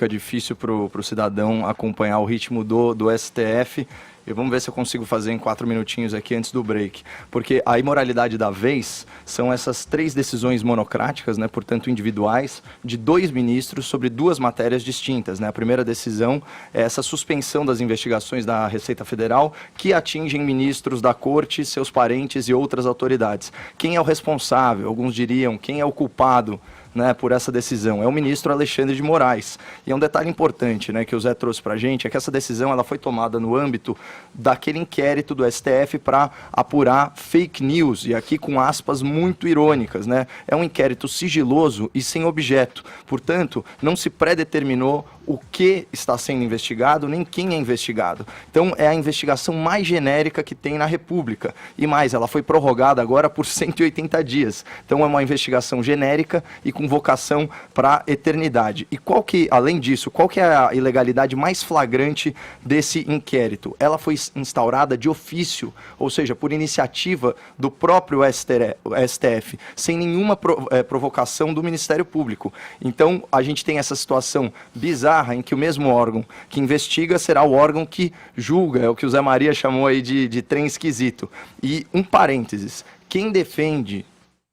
Fica difícil para o cidadão acompanhar o ritmo do STF. E vamos ver se eu consigo fazer em 4 minutinhos aqui antes do break. Porque a imoralidade da vez são essas 3 decisões monocráticas, né, portanto individuais, de 2 ministros sobre 2 matérias distintas, né? A primeira decisão é essa suspensão das investigações da Receita Federal que atingem ministros da Corte, seus parentes e outras autoridades. Quem é o responsável? Alguns diriam, quem é o culpado, né, por essa decisão? É o ministro Alexandre de Moraes. E é um detalhe importante, né, que o Zé trouxe para a gente, é que essa decisão ela foi tomada no âmbito daquele inquérito do STF para apurar fake news, e aqui com aspas muito irônicas, né? É um inquérito sigiloso e sem objeto. Portanto, não se predeterminou o que está sendo investigado, nem quem é investigado. Então, é a investigação mais genérica que tem na República. E mais, ela foi prorrogada agora por 180 dias. Então, é uma investigação genérica e com vocação para a eternidade. E qual que, além disso, qual que é a ilegalidade mais flagrante desse inquérito? Ela foi instaurada de ofício, ou seja, por iniciativa do próprio STF, sem nenhuma provocação do Ministério Público. Então, a gente tem essa situação bizarra em que o mesmo órgão que investiga será o órgão que julga, é o que o Zé Maria chamou aí de trem esquisito. E um parênteses, quem defende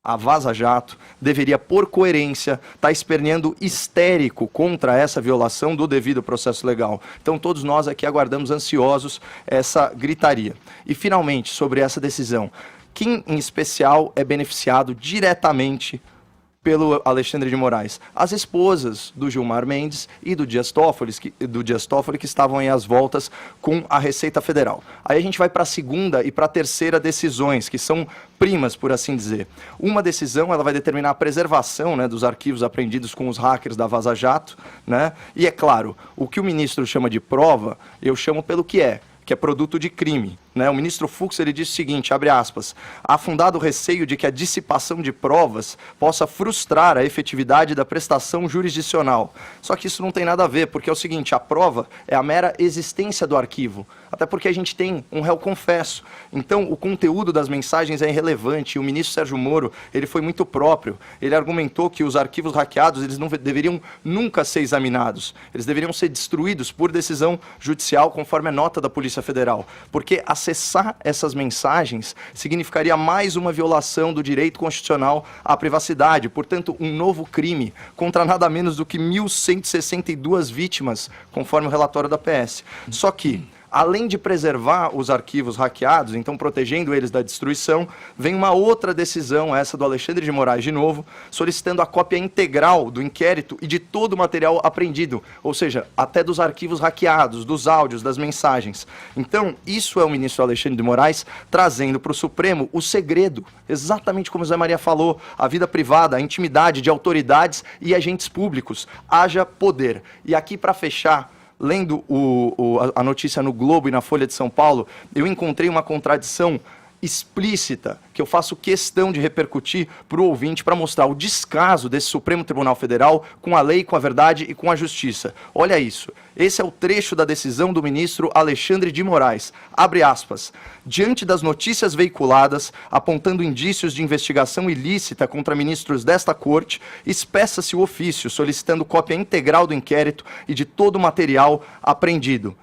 a Vaza Jato deveria, por coerência, estar esperneando histérico contra essa violação do devido processo legal. Então, todos nós aqui aguardamos ansiosos essa gritaria. E, finalmente, sobre essa decisão, quem, em especial, é beneficiado diretamente pelo Alexandre de Moraes? As esposas do Gilmar Mendes e do Dias Toffoli, que estavam aí às voltas com a Receita Federal. Aí a gente vai para a segunda e para a terceira decisões, que são primas, por assim dizer. Uma decisão, ela vai determinar a preservação, né, dos arquivos apreendidos com os hackers da Vaza Jato, né? E é claro, o que o ministro chama de prova, eu chamo pelo que é produto de crime, né? O ministro Fux, ele disse o seguinte, abre aspas, há fundado receio de que a dissipação de provas possa frustrar a efetividade da prestação jurisdicional. Só que isso não tem nada a ver, porque é o seguinte, a prova é a mera existência do arquivo, até porque a gente tem um réu confesso. Então, o conteúdo das mensagens é irrelevante, e o ministro Sérgio Moro, ele foi muito próprio, ele argumentou que os arquivos hackeados, eles não deveriam nunca ser examinados, eles deveriam ser destruídos por decisão judicial, conforme a nota da Polícia Federal, porque acessar essas mensagens significaria mais uma violação do direito constitucional à privacidade, portanto, um novo crime contra nada menos do que 1.162 vítimas, conforme o relatório da PS. Só que, além de preservar os arquivos hackeados, então protegendo eles da destruição, vem uma outra decisão, essa do Alexandre de Moraes de novo, solicitando a cópia integral do inquérito e de todo o material apreendido, ou seja, até dos arquivos hackeados, dos áudios, das mensagens. Então, isso é o ministro Alexandre de Moraes trazendo para o Supremo o segredo, exatamente como o Zé Maria falou, a vida privada, a intimidade de autoridades e agentes públicos. Haja poder. E aqui, para fechar, lendo a notícia no Globo e na Folha de São Paulo, eu encontrei uma contradição explícita, que eu faço questão de repercutir para o ouvinte para mostrar o descaso desse Supremo Tribunal Federal com a lei, com a verdade e com a justiça. Olha isso. Esse é o trecho da decisão do ministro Alexandre de Moraes. Abre aspas. Diante das notícias veiculadas, apontando indícios de investigação ilícita contra ministros desta corte, espeça-se o ofício solicitando cópia integral do inquérito e de todo o material apreendido.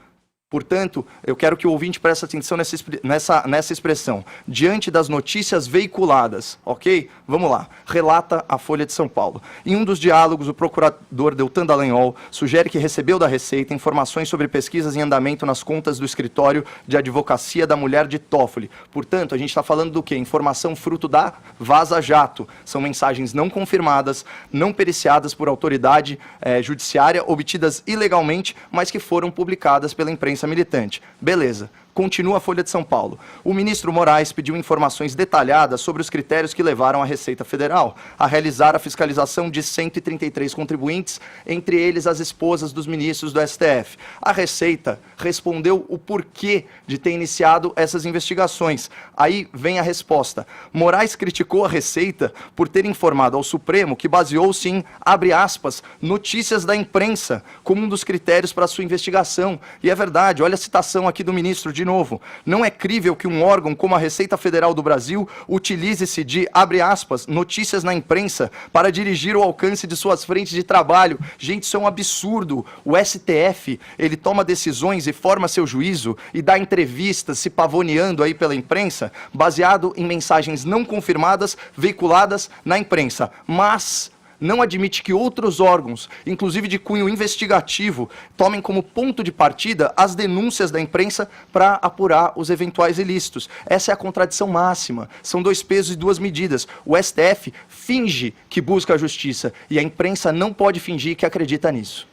Portanto, eu quero que o ouvinte preste atenção nessa expressão. Diante das notícias veiculadas, ok? Vamos lá. Relata a Folha de São Paulo. Em um dos diálogos, o procurador Deltan Dallagnol sugere que recebeu da Receita informações sobre pesquisas em andamento nas contas do escritório de advocacia da mulher de Toffoli. Portanto, a gente está falando do quê? Informação fruto da Vaza Jato. São mensagens não confirmadas, não periciadas por autoridade judiciária, obtidas ilegalmente, mas que foram publicadas pela imprensa militante. Beleza. Continua a Folha de São Paulo. O ministro Moraes pediu informações detalhadas sobre os critérios que levaram a Receita Federal a realizar a fiscalização de 133 contribuintes, entre eles as esposas dos ministros do STF. A Receita respondeu o porquê de ter iniciado essas investigações. Aí vem a resposta. Moraes criticou a Receita por ter informado ao Supremo que baseou-se em, abre aspas, notícias da imprensa como um dos critérios para sua investigação. E é verdade, olha a citação aqui do ministro de de novo. Não é crível que um órgão como a Receita Federal do Brasil utilize-se de, abre aspas, notícias na imprensa para dirigir o alcance de suas frentes de trabalho. Gente, isso é um absurdo. O STF, ele toma decisões e forma seu juízo e dá entrevistas se pavoneando aí pela imprensa, baseado em mensagens não confirmadas, veiculadas na imprensa. Mas não admite que outros órgãos, inclusive de cunho investigativo, tomem como ponto de partida as denúncias da imprensa para apurar os eventuais ilícitos. Essa é a contradição máxima. São dois pesos e duas medidas. O STF finge que busca a justiça e a imprensa não pode fingir que acredita nisso.